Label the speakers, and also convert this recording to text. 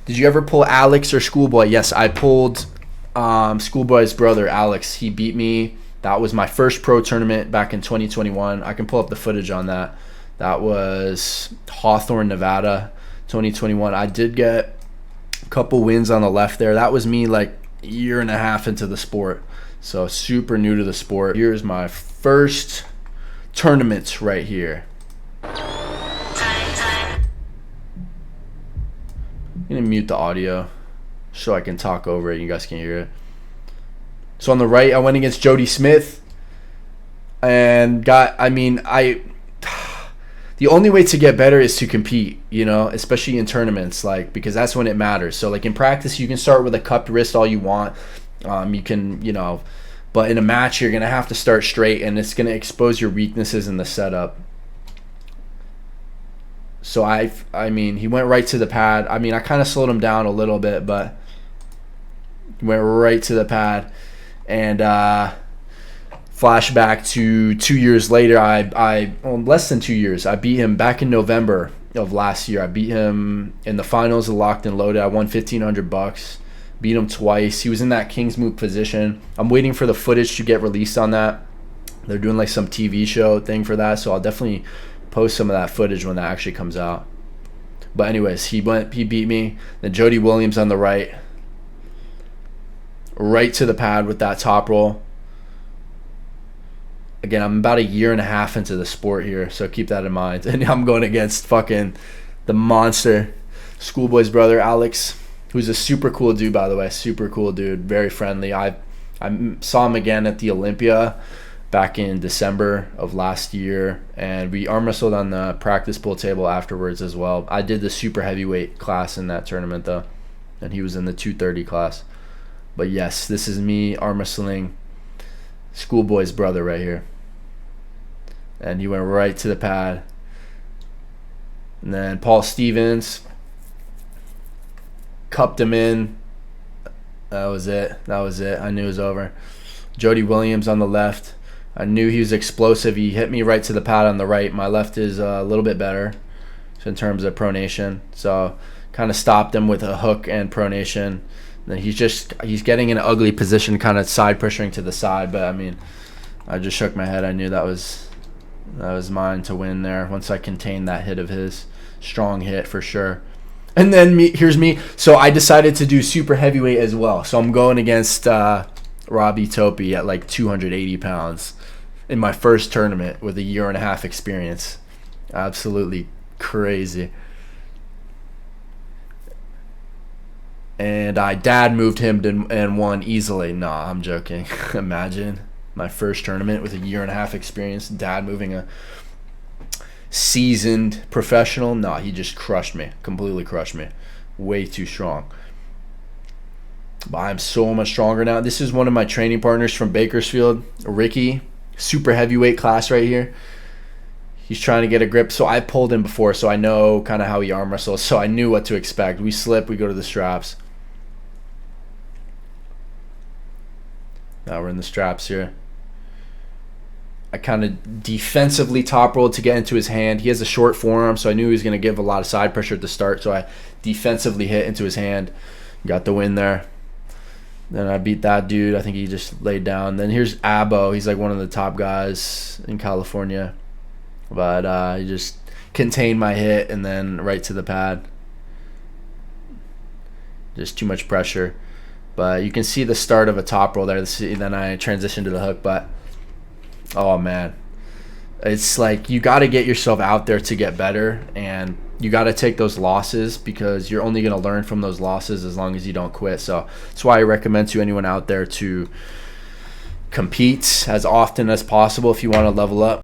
Speaker 1: Did you ever pull Alex or Schoolboy? Yes, I pulled Schoolboy's brother, Alex. He beat me. That was my first pro tournament back in 2021. I can pull up the footage on that. That was Hawthorne, Nevada, 2021. I did get a couple wins on the left there. That was me like a year and a half into the sport. So super new to the sport. Here's my first tournament right here. I'm going to mute the audio so I can talk over it. You guys can hear it. So on the right, I went against Jody Smith and the only way to get better is to compete, you know, especially in tournaments, like, because that's when it matters. So like in practice, you can start with a cupped wrist all you want. You can, you know, but in a match, you're going to have to start straight, and it's going to expose your weaknesses in the setup. So he went right to the pad. I kind of slowed him down a little bit, but he went right to the pad. And flashback to 2 years later, less than 2 years, I beat him back in November of last year. I beat him in the finals of Locked and Loaded. I won $1,500. Beat him twice. He was in that King's Move position. I'm waiting for the footage to get released on that. They're doing like some TV show thing for that, so I'll definitely post some of that footage when that actually comes out. But anyways, he beat me. Then Jody Williams on the right to the pad with that top roll. Again, I'm about a year and a half into the sport here, so keep that in mind. And I'm going against fucking the monster, Schoolboy's brother, Alex, who's a super cool dude, by the way. Super cool dude, very friendly. I saw him again at the Olympia back in December of last year, and we arm wrestled on the practice pool table afterwards as well. I did the super heavyweight class in that tournament, though, and he was in the 230 class. But yes, this is me arm wrestling Schoolboy's brother right here. And he went right to the pad. And then Paul Stevens cupped him in. That was it. I knew it was over. Jody Williams on the left. I knew he was explosive. He hit me right to the pad on the right. My left is a little bit better in terms of pronation. So kind of stopped him with a hook and pronation. Then he's getting in an ugly position, kind of side pressuring to the side. But I just shook my head. I knew that was mine to win there once I contained that hit of his. Strong hit for sure. And then here's me. So I decided to do super heavyweight as well. So I'm going against Robbie Topi at like 280 pounds in my first tournament with a year and a half experience. Absolutely crazy. And I dad moved him and won easily. Nah, I'm joking. Imagine my first tournament with a year and a half experience, dad moving a seasoned professional. Nah, he just crushed me. Completely crushed me. Way too strong. But I'm so much stronger now. This is one of my training partners from Bakersfield, Ricky. Super heavyweight class right here. He's trying to get a grip. So I pulled him before, so I know kind of how he arm wrestles. So I knew what to expect. We slip, we go to the straps. Now we're in the straps here. I kind of defensively top rolled to get into his hand. He has a short forearm, so I knew he was going to give a lot of side pressure at the start. So I defensively hit into his hand. Got the win there. Then I beat that dude. I think he just laid down. Then here's Abo. He's like one of the top guys in California. But he just contained my hit and then right to the pad. Just too much pressure. But you can see the start of a top roll there. Then I transitioned to the hook. But, oh, man. It's like you got to get yourself out there to get better. And you got to take those losses because you're only going to learn from those losses as long as you don't quit. So that's why I recommend to anyone out there to compete as often as possible if you want to level up.